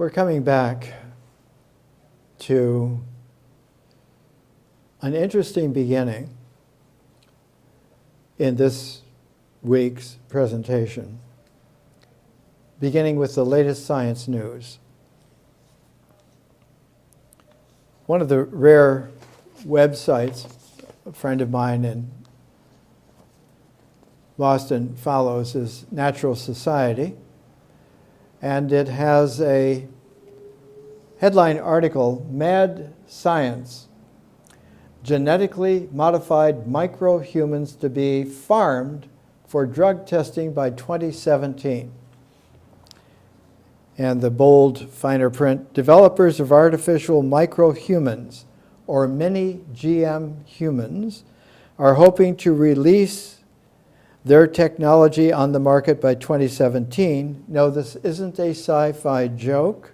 We're coming back to an interesting beginning in this week's presentation, beginning with the latest science news. One of the rare websites a friend of mine in Boston follows is Natural Society, and it has a headline article, Mad Science, Genetically Modified Microhumans to be Farmed for Drug Testing by 2017. And the bold, finer print, developers of artificial microhumans, or mini GM humans, are hoping to release their technology on the market by 2017. No, this isn't a sci-fi joke.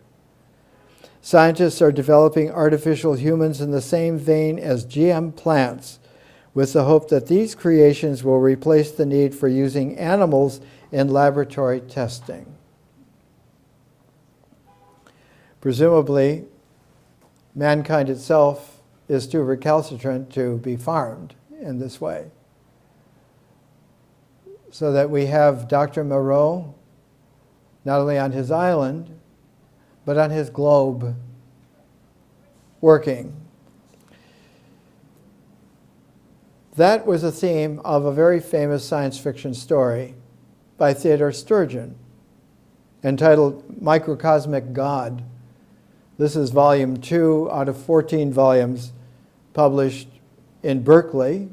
Scientists are developing artificial humans in the same vein as GM plants, with the hope that these creations will replace the need for using animals in laboratory testing. Presumably, mankind itself is too recalcitrant to be farmed in this way. So that we have Dr. Moreau not only on his island, but on his globe working. That was a theme of a very famous science fiction story by Theodore Sturgeon entitled Microcosmic God. This is volume 2 out of 14 volumes published in Berkeley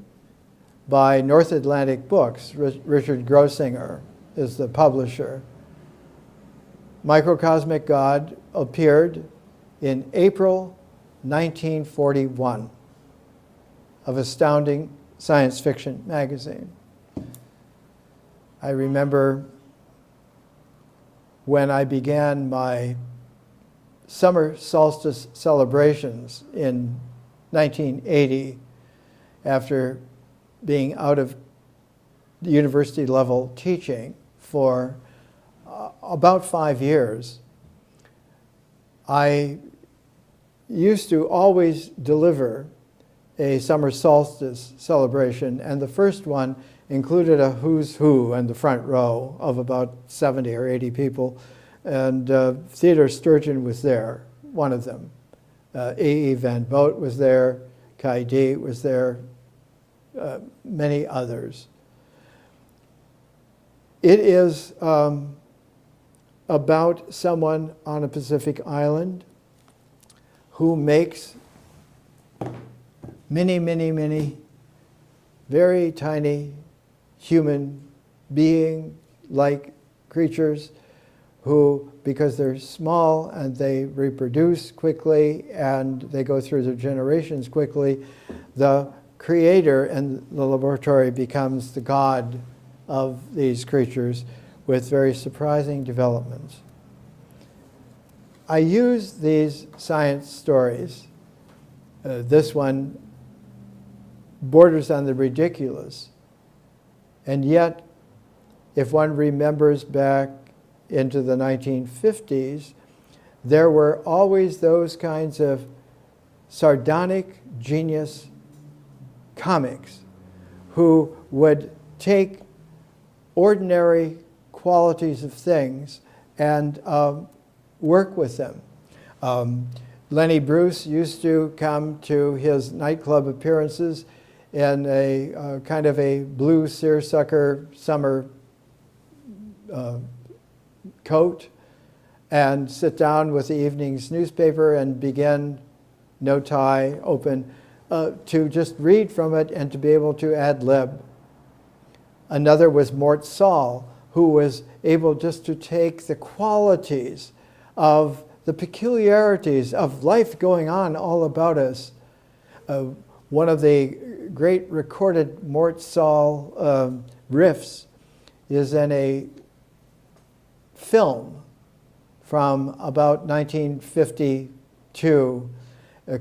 by North Atlantic Books. Richard Grossinger is the publisher. Microcosmic God appeared in April 1941 of Astounding Science Fiction magazine. I remember when I began my summer solstice celebrations in 1980, after being out of the university level teaching for about 5 years, I used to always deliver a summer solstice celebration, and the first one included a who's who in the front row of about 70 or 80 people, and Theodore Sturgeon was there, one of them. A.E. Van Vogt was there, Kai D was there, many others. It is about someone on a Pacific island who makes many, very tiny human being-like creatures who, because they're small and they reproduce quickly and they go through their generations quickly, the creator in the laboratory becomes the god of these creatures with very surprising developments. I use these science stories. This one borders on the ridiculous. And yet, if one remembers back into the 1950s, there were always those kinds of sardonic genius comics who would take ordinary qualities of things and work with them. Lenny Bruce used to come to his nightclub appearances in a kind of a blue seersucker summer coat and sit down with the evening's newspaper and begin, no tie, open, to just read from it and to be able to ad lib. Another was Mort Saul, who was able just to take the qualities of the peculiarities of life going on all about us. One of the great recorded Mort Saul riffs is in a film from about 1952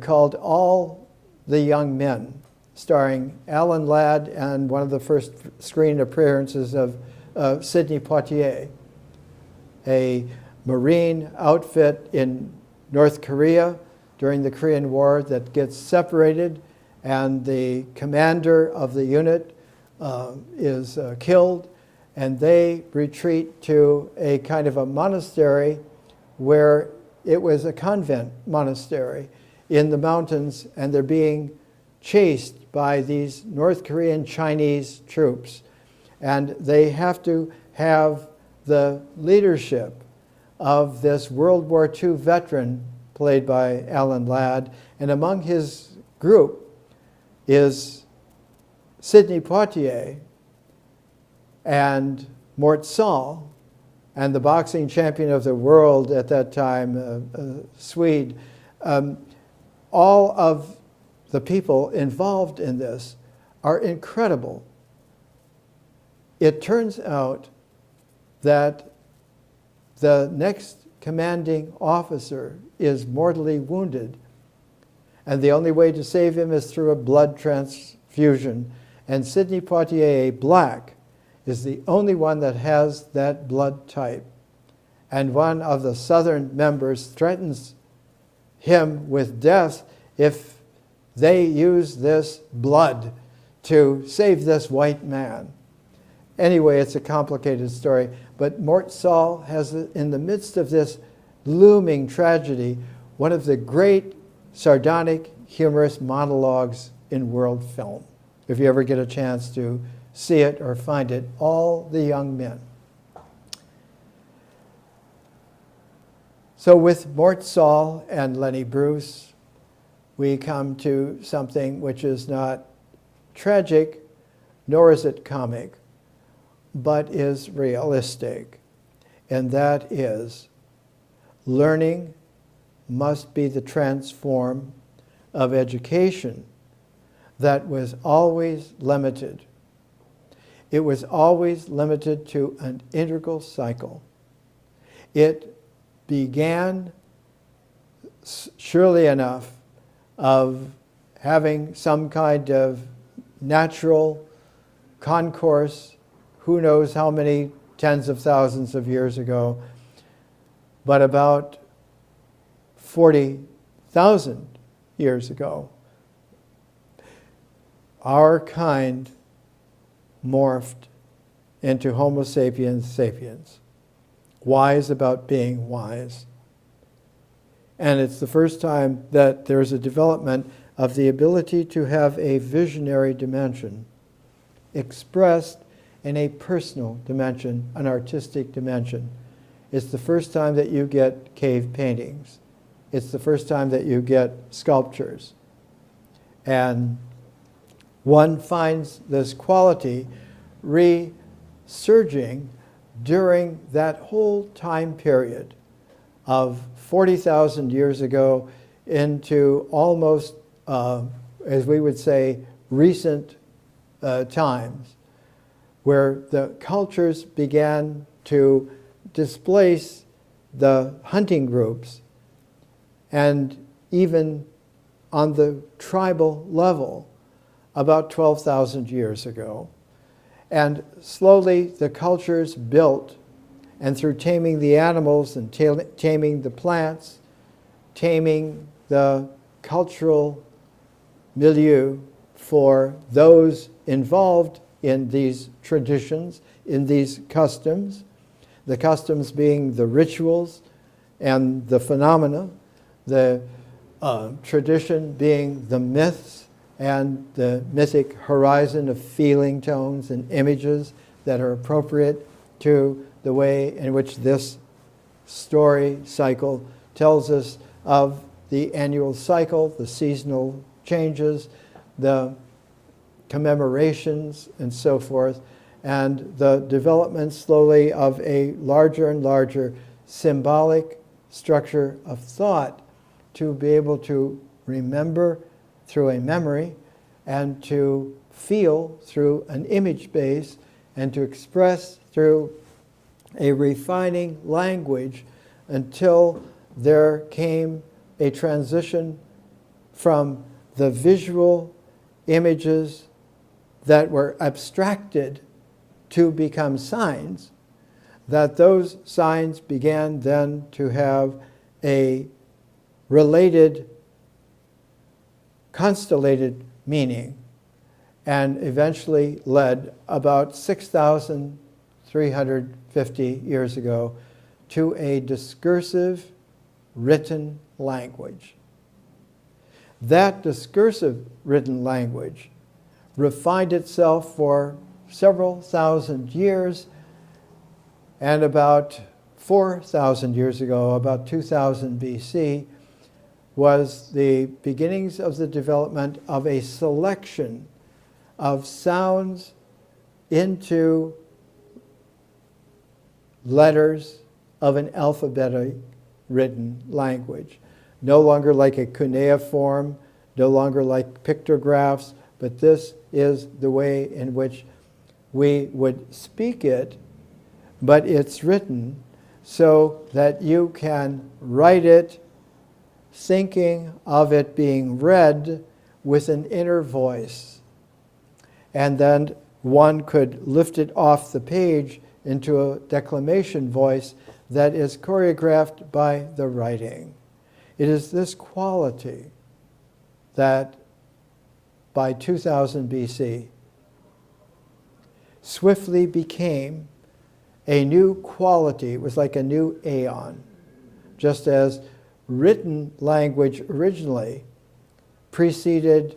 called All the Young Men, starring Alan Ladd and one of the first screen appearances of Sidney Poitier, a Marine outfit in North Korea during the Korean War that gets separated, and the commander of the unit is killed, and they retreat to a kind of a monastery where it was a convent monastery in the mountains, and they're being chased by these North Korean Chinese troops. And they have to have the leadership of this World War II veteran played by Alan Ladd. And among his group is Sidney Poitier and Mort Sahl, and the boxing champion of the world at that time, Swede. All of the people involved in this are incredible. It turns out that the next commanding officer is mortally wounded, and the only way to save him is through a blood transfusion. And Sidney Poitier, black, is the only one that has that blood type. And one of the Southern members threatens him with death if they use this blood to save this white man. Anyway, it's a complicated story. But Mort Sahl has, in the midst of this looming tragedy, one of the great sardonic, humorous monologues in world film. If you ever get a chance to see it or find it, All the Young Men. So with Mort Sahl and Lenny Bruce, we come to something which is not tragic, nor is it comic, but is realistic. And that is, learning must be the transform of education that was always limited. It was always limited to an integral cycle. It began, surely enough, of having some kind of natural concourse, who knows how many tens of thousands of years ago, but about 40,000 years ago, our kind morphed into Homo sapiens sapiens, wise about being wise. And it's the first time that there's a development of the ability to have a visionary dimension expressed in a personal dimension, an artistic dimension. It's the first time that you get cave paintings. It's the first time that you get sculptures. And one finds this quality resurging during that whole time period of 40,000 years ago into almost, as we would say, recent times, where the cultures began to displace the hunting groups, and even on the tribal level about 12,000 years ago. And slowly the cultures built, and through taming the animals and taming the plants, taming the cultural milieu for those involved in these traditions, in these customs, the customs being the rituals and the phenomena, the tradition being the myths and the mythic horizon of feeling tones and images that are appropriate to the way in which this story cycle tells us of the annual cycle, the seasonal changes, the commemorations, and so forth, and the development slowly of a larger and larger symbolic structure of thought to be able to remember through a memory, and to feel through an image base, and to express through a refining language, until there came a transition from the visual images that were abstracted to become signs, that those signs began then to have a related, constellated meaning, and eventually led about 6,350 years ago to a discursive written language. That discursive written language refined itself for several thousand years, and about 4,000 years ago, about 2000 BC, was the beginnings of the development of a selection of sounds into letters of an alphabetic written language. No longer like a cuneiform, no longer like pictographs, but this is the way in which we would speak it, but it's written so that you can write it thinking of it being read with an inner voice. And then one could lift it off the page into a declamation voice that is choreographed by the writing. It is this quality that by 2000 BC swiftly became a new quality. It was like a new aeon, just as written language originally preceded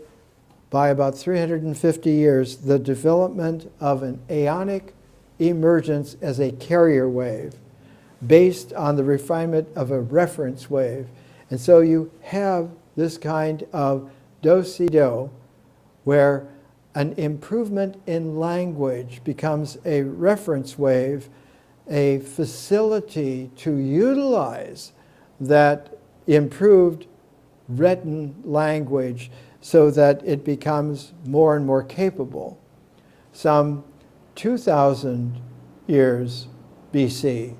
by about 350 years the development of an aeonic emergence as a carrier wave based on the refinement of a reference wave. And so you have this kind of do-si-do, where an improvement in language becomes a reference wave, a facility to utilize that improved written language so that it becomes more and more capable. Some 2,000 years BC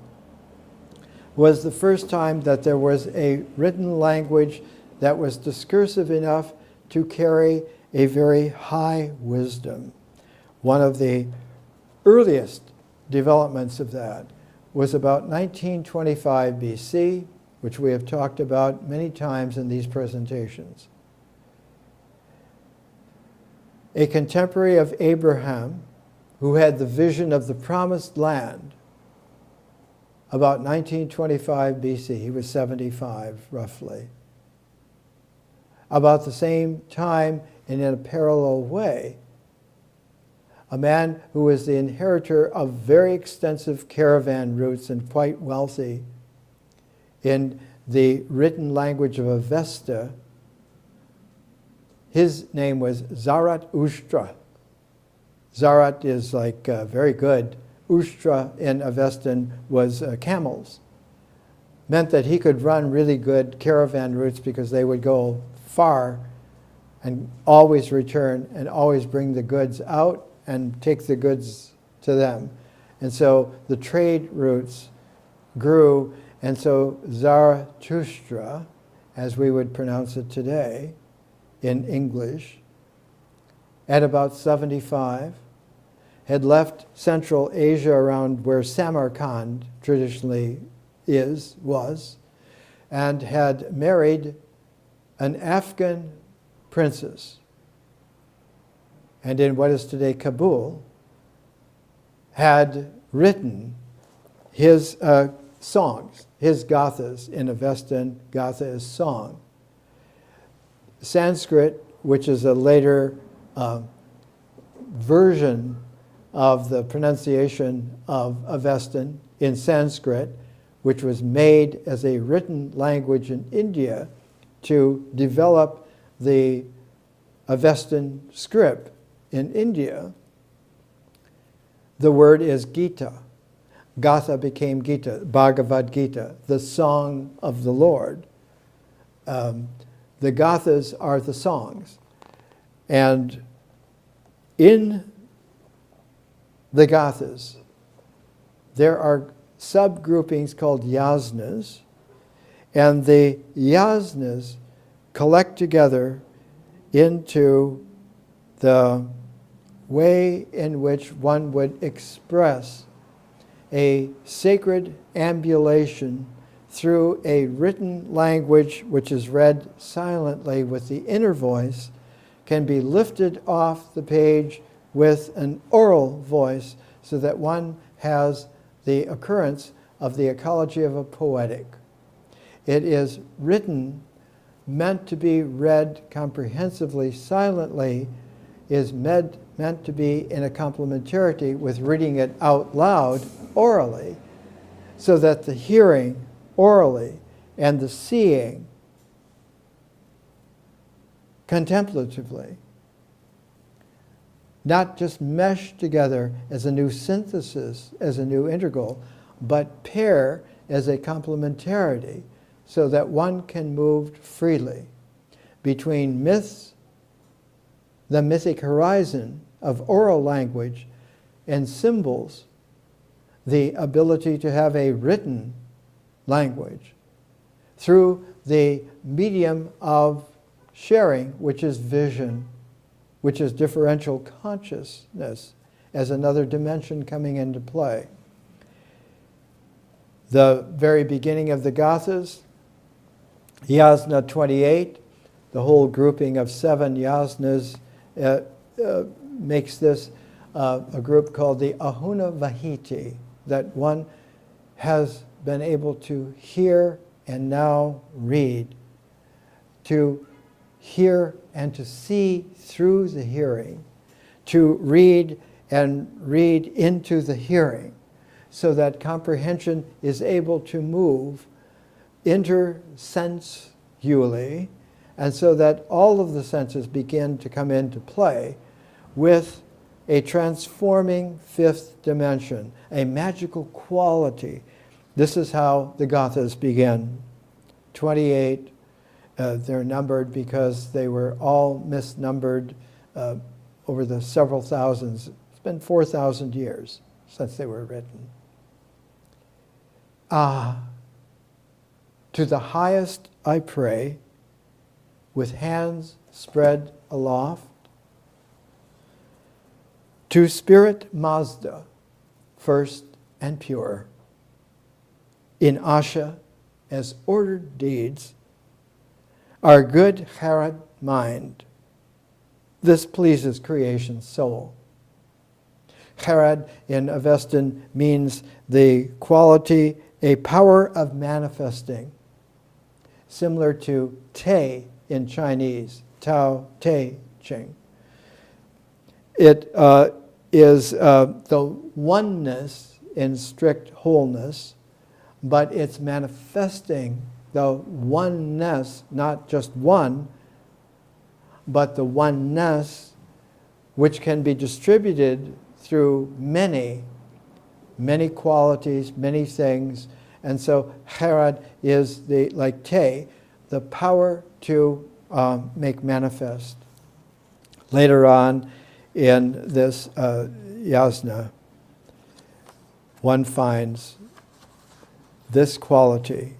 was the first time that there was a written language that was discursive enough to carry a very high wisdom. One of the earliest developments of that was about 1925 BC, which we have talked about many times in these presentations. A contemporary of Abraham, who had the vision of the promised land, about 1925 BC, he was 75 roughly. About the same time, and in a parallel way, a man who was the inheritor of very extensive caravan routes and quite wealthy in the written language of Avesta, his name was Zarathustra. Zarat is like very good. Ustra in Avestan was camels. Meant that he could run really good caravan routes because they would go far and always return and always bring the goods out and take the goods to them. And so the trade routes grew, and so Zarathustra, as we would pronounce it today in English, at about 75, had left Central Asia around where Samarkand traditionally was, and had married an Afghan princess. And in what is today Kabul, had written his songs, his gathas. In Avestan, gatha is song. Sanskrit, which is a later version of the pronunciation of Avestan in Sanskrit, which was made as a written language in India to develop the Avestan script in India. The word is Gita. Gatha became Gita, Bhagavad Gita, the song of the Lord. The gathas are the songs. And in the gathas, there are subgroupings called yasnas, and the yasnas collect together into the way in which one would express a sacred ambulation through a written language which is read silently with the inner voice, can be lifted off the page with an oral voice, so that one has the occurrence of the ecology of a poetic. It is written, meant to be read comprehensively silently, is meant to be in a complementarity with reading it out loud orally, so that the hearing orally and the seeing contemplatively not just mesh together as a new synthesis, as a new integral, but pair as a complementarity, so that one can move freely between myths, the mythic horizon of oral language, and symbols, the ability to have a written language, through the medium of sharing, which is vision, which is differential consciousness as another dimension coming into play. The very beginning of the Gathas, Yasna 28, the whole grouping of 7 yasnas makes this a group called the Ahuna Vahiti, that one has been able to hear and now read, to hear and to see through the hearing, to read and read into the hearing, so that comprehension is able to move intersensually, and so that all of the senses begin to come into play with a transforming 5th dimension, a magical quality. This is how the Gathas begin. 28, they're numbered because they were all misnumbered over the several thousands. It's been 4,000 years since they were written. To the highest I pray, with hands spread aloft, to Spirit Mazda, first and pure, in Asha as ordered deeds, our good Harad mind, this pleases creation's soul. Harad in Avestan means the quality, a power of manifesting, similar to Te in Chinese, Tao Te Ching. It is the oneness in strict wholeness, but it's manifesting the oneness, not just one, but the oneness which can be distributed through many, many qualities, many things. And so Harad is the, like Te, the power to make manifest. Later on in this yasna, one finds this quality.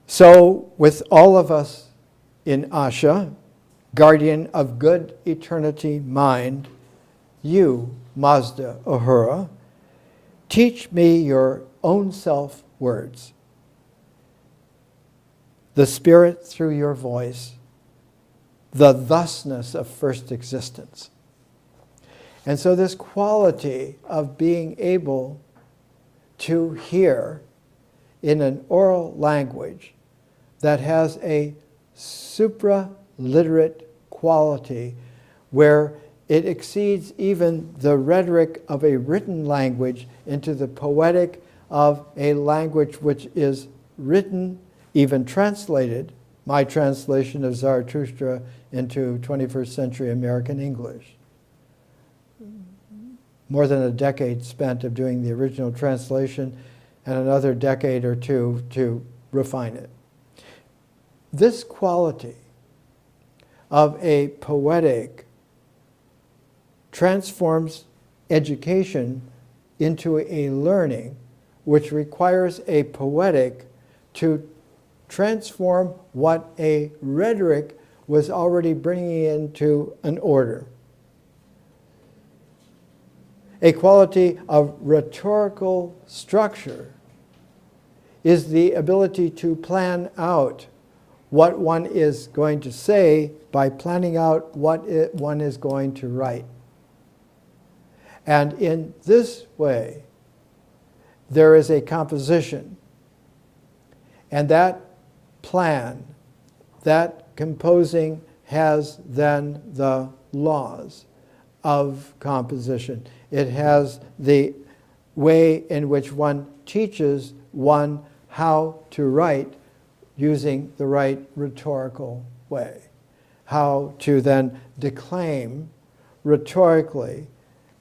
So, with all of us in Asha, guardian of good eternity mind, you, Mazda Ahura, teach me your own self words, the Spirit through your voice, the thusness of first existence. And so this quality of being able to hear in an oral language that has a supraliterate quality where it exceeds even the rhetoric of a written language into the poetic of a language which is written, even translated, my translation of Zarathustra into 21st century American English. More than a decade spent of doing the original translation and another decade or two to refine it. This quality of a poetic transforms education into a learning which requires a poetic to transform what a rhetoric was already bringing into an order. A quality of rhetorical structure is the ability to plan out what one is going to say by planning out what one is going to write. And in this way, there is a composition. And that plan, that composing, has then the laws of composition. It has the way in which one teaches one how to write using the right rhetorical way, how to then declaim rhetorically,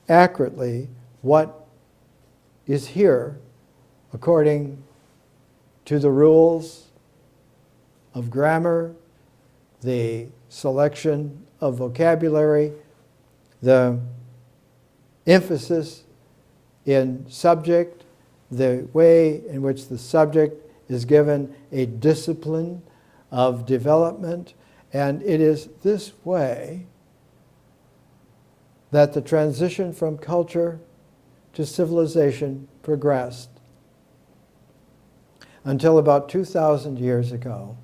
accurately, what is here according to the rules of grammar, the selection of vocabulary, the emphasis in subject, the way in which the subject is given a discipline of development. And it is this way that the transition from culture to civilization progressed until about 2,000 years ago,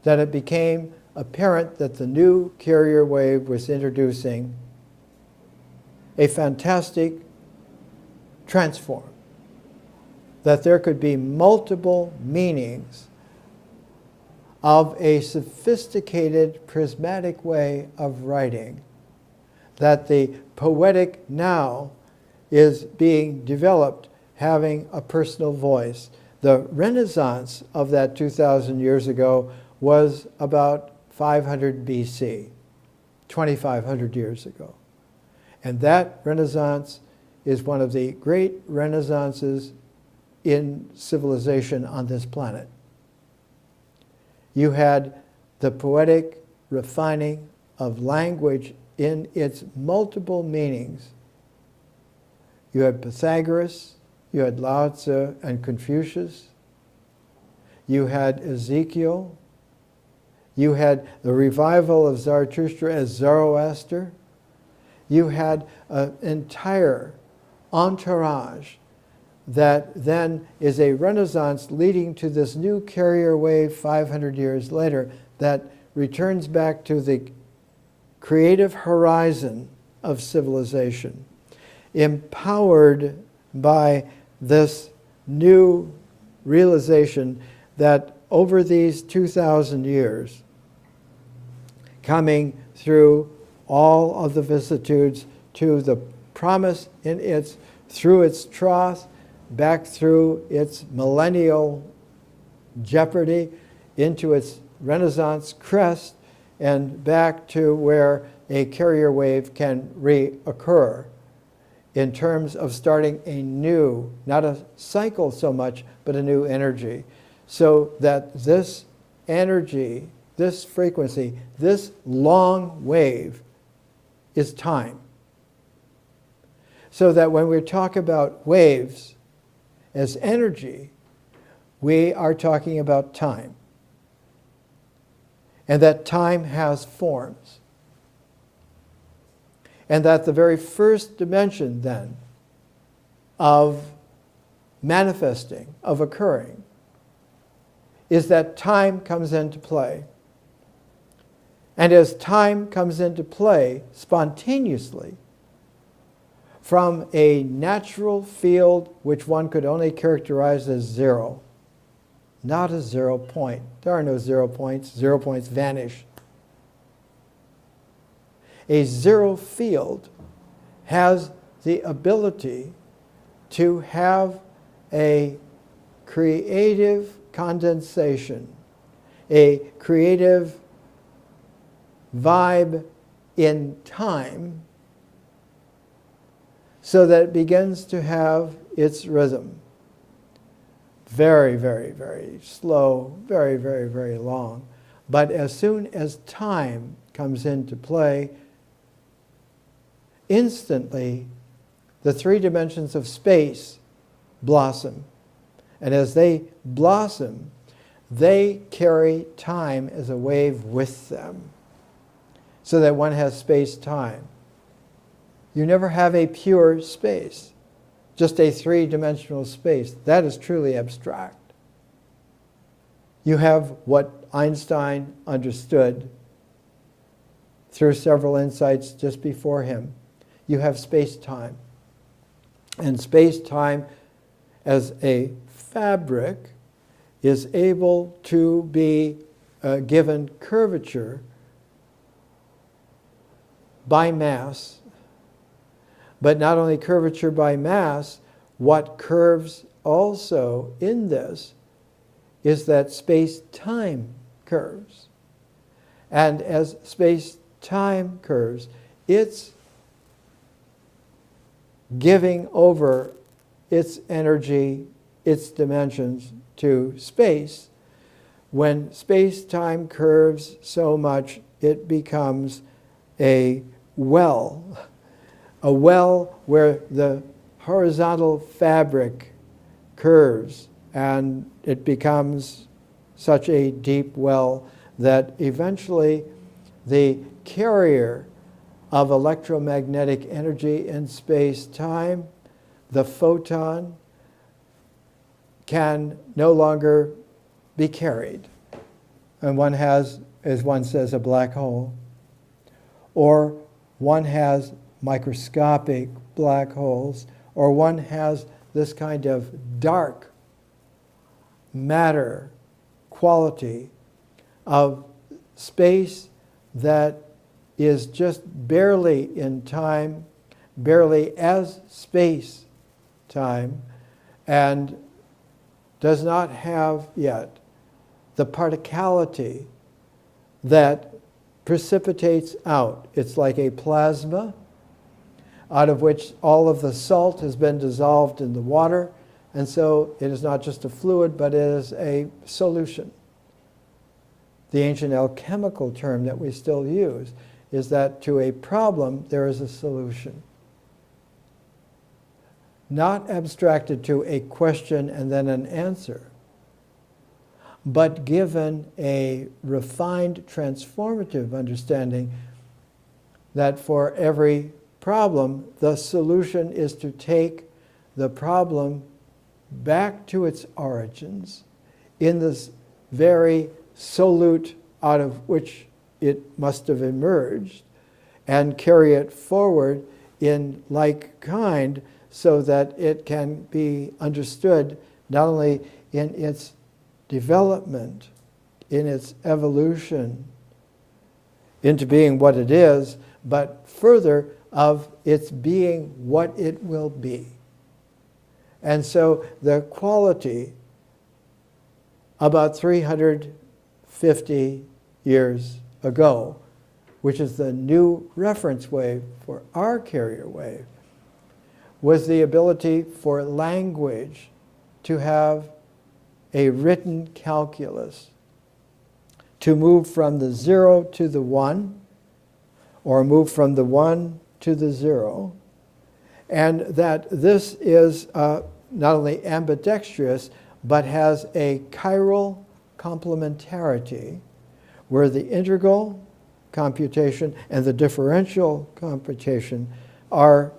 that it became apparent that the new carrier wave was introducing a fantastic transform, that there could be multiple meanings of a sophisticated, prismatic way of writing, that the poetic now is being developed, having a personal voice. The Renaissance of that 2,000 years ago was about 500 BC, 2,500 years ago. And that Renaissance is one of the great renaissances in civilization on this planet. You had the poetic refining of language in its multiple meanings. You had Pythagoras, you had Lao Tzu and Confucius, you had Ezekiel, you had the revival of Zarathustra as Zoroaster, you had an entire entourage that then is a renaissance leading to this new carrier wave 500 years later that returns back to the creative horizon of civilization, empowered by this new realization that over these 2,000 years, coming through all of the vicissitudes to the promise in its, through its trough, back through its millennial jeopardy, into its Renaissance crest, and back to where a carrier wave can reoccur in terms of starting a new, not a cycle so much, but a new energy. So that this energy, this frequency, this long wave is time. So that when we talk about waves as energy, we are talking about time. And that time has forms. And that the very first dimension then of manifesting, of occurring, is that time comes into play. And as time comes into play spontaneously, from a natural field which one could only characterize as zero, not a 0 point. There are no 0 points. 0 points vanish. A zero field has the ability to have a creative condensation, a creative vibe in time, so that it begins to have its rhythm. Very, very, very slow, very, very, very long. But as soon as time comes into play, instantly the three dimensions of space blossom. And as they blossom, they carry time as a wave with them, so that one has space-time. You never have a pure space, just a three-dimensional space. That is truly abstract. You have what Einstein understood through several insights just before him. You have space-time. And space-time as a fabric is able to be given curvature by mass. But not only curvature by mass, what curves also in this is that space-time curves. And as space-time curves, it's giving over its energy, its dimensions to space. When space-time curves so much, it becomes a well where the horizontal fabric curves, and it becomes such a deep well that eventually the carrier of electromagnetic energy in space-time, the photon, can no longer be carried. And one has, as one says, a black hole. Or one has microscopic black holes, or one has this kind of dark matter quality of space that is just barely in time, barely as space-time, and does not have yet the particality that precipitates out. It's like a plasma out of which all of the salt has been dissolved in the water, and so it is not just a fluid, but it is a solution. The ancient alchemical term that we still use is that to a problem there is a solution. Not abstracted to a question and then an answer, but given a refined, transformative understanding that for every problem, the solution is to take the problem back to its origins in this very solute out of which it must have emerged, and carry it forward in like kind so that it can be understood not only in its development, in its evolution into being what it is, but further of its being what it will be. And so the quality about 350 years ago, which is the new reference wave for our carrier wave, was the ability for language to have a written calculus, to move from the 0 to the 1, or move from the 1 to the 0, and that this is not only ambidextrous, but has a chiral complementarity, where the integral computation and the differential computation are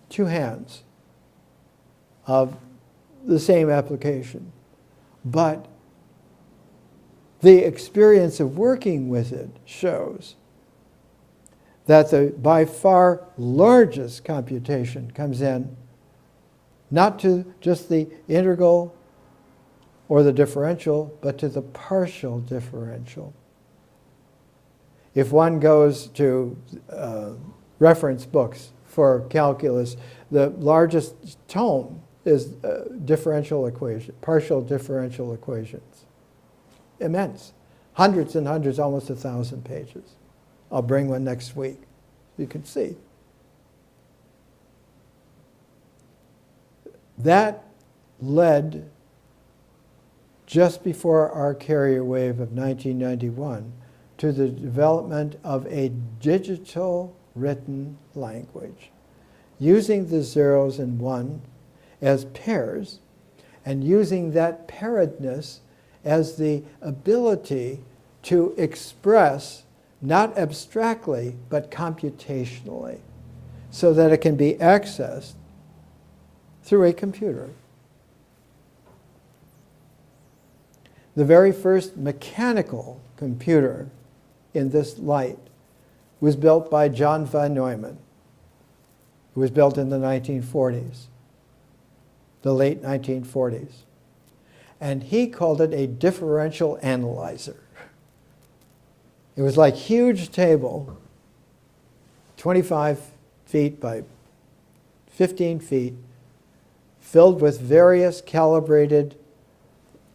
two hands of the same application. But the experience of working with it shows that the by far largest computation comes in not to just the integral or the differential, but to the partial differential. If one goes to reference books for calculus, the largest tome is differential equation, partial differential equations. Immense. Hundreds and hundreds, almost 1,000 pages. I'll bring one next week. You can see. That led, just before our carrier wave of 1991, to the development of a digital written language, using the zeros and ones as pairs, and using that pairedness as the ability to express, not abstractly, but computationally, so that it can be accessed through a computer. The very first mechanical computer in this light was built by John von Neumann. It was built in the 1940s, the late 1940s. And he called it a differential analyzer. It was like a huge table, 25 feet by 15 feet, filled with various calibrated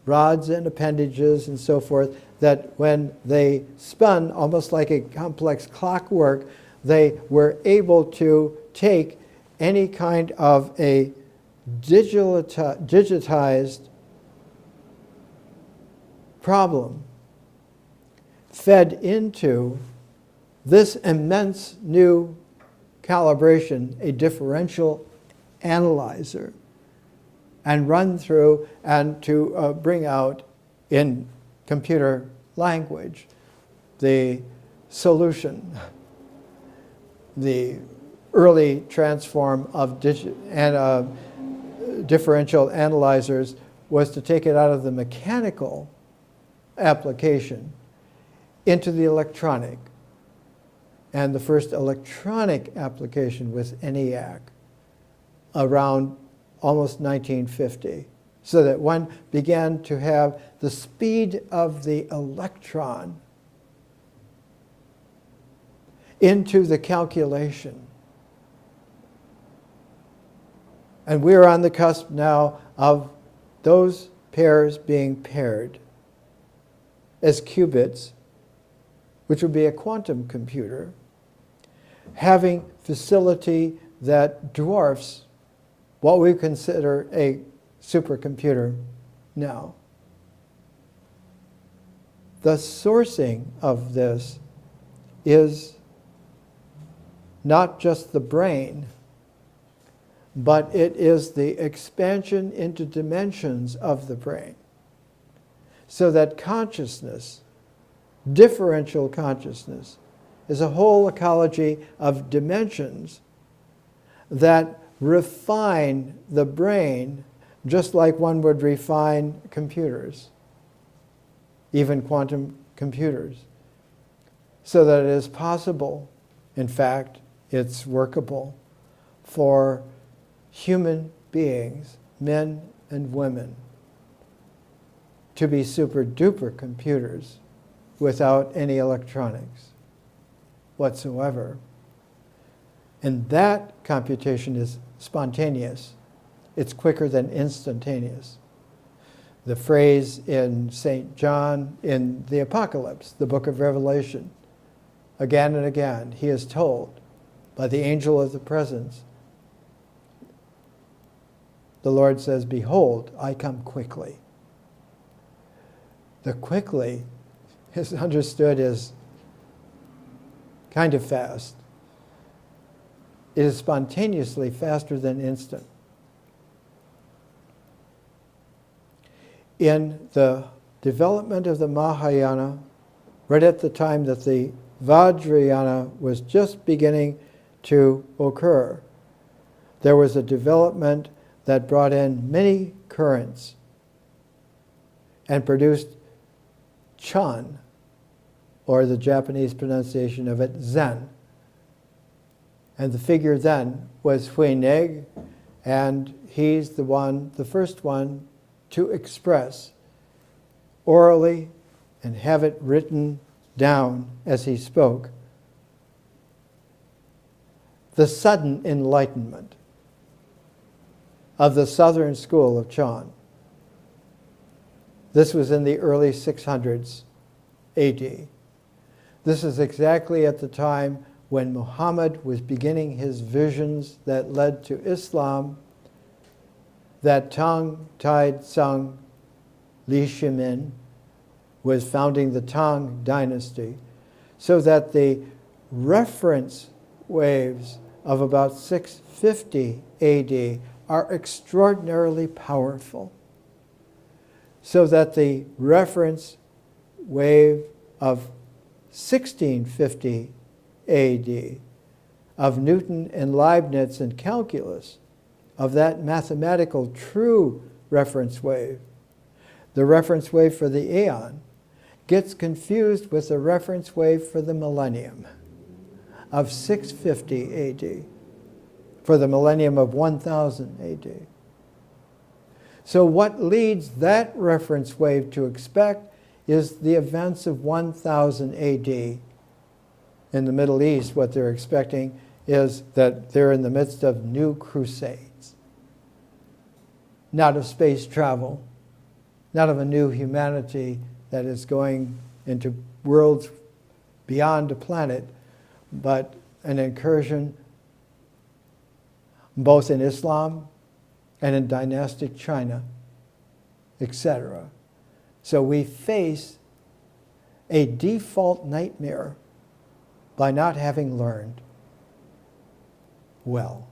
rods and appendages and so forth, that when they spun, almost like a complex clockwork, they were able to take any kind of a digitized problem fed into this immense new calibration, a differential analyzer, and run through and to bring out in computer language the solution. The early transform of differential analyzers was to take it out of the mechanical application into the electronic. And the first electronic application was ENIAC around almost 1950, so that one began to have the speed of the electron into the calculation. And we're on the cusp now of those pairs being paired as qubits, which would be a quantum computer, having facility that dwarfs what we consider a supercomputer now. The sourcing of this is not just the brain, but it is the expansion into dimensions of the brain, so that consciousness, differential consciousness, is a whole ecology of dimensions that refine the brain just like one would refine computers, even quantum computers, so that it is possible, in fact, it's workable for human beings, men and women, to be super duper computers without any electronics whatsoever. And that computation is spontaneous. It's quicker than instantaneous. The phrase in St. John in the Apocalypse, the book of Revelation, again and again, he is told by the angel of the presence, the Lord says, "Behold, I come quickly." The quickly is understood as kind of fast. It is spontaneously faster than instant. In the development of the Mahayana, right at the time that the Vajrayana was just beginning to occur, there was a development that brought in many currents and produced Chan, or the Japanese pronunciation of it, Zen. And the figure then was Huineg, and he's the first one to express orally and have it written down as he spoke the sudden enlightenment of the southern school of Chan. This was in the early 600s AD. This is exactly at the time when Muhammad was beginning his visions that led to Islam, that Tang Tai Tsung Li Shimin was founding the Tang dynasty, so that the reference waves of about 650 AD are extraordinarily powerful, so that the reference wave of 1650 AD of Newton and Leibniz and calculus, of that mathematical true reference wave, the reference wave for the aeon, gets confused with the reference wave for the millennium of 650 AD, for the millennium of 1000 AD. So what leads that reference wave to expect is the events of 1000 AD. In the Middle East, what they're expecting is that they're in the midst of new crusades. Not of space travel, not of a new humanity that is going into worlds beyond a planet, but an incursion both in Islam and in dynastic China, etc. So we face a default nightmare by not having learned well.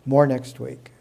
More next week.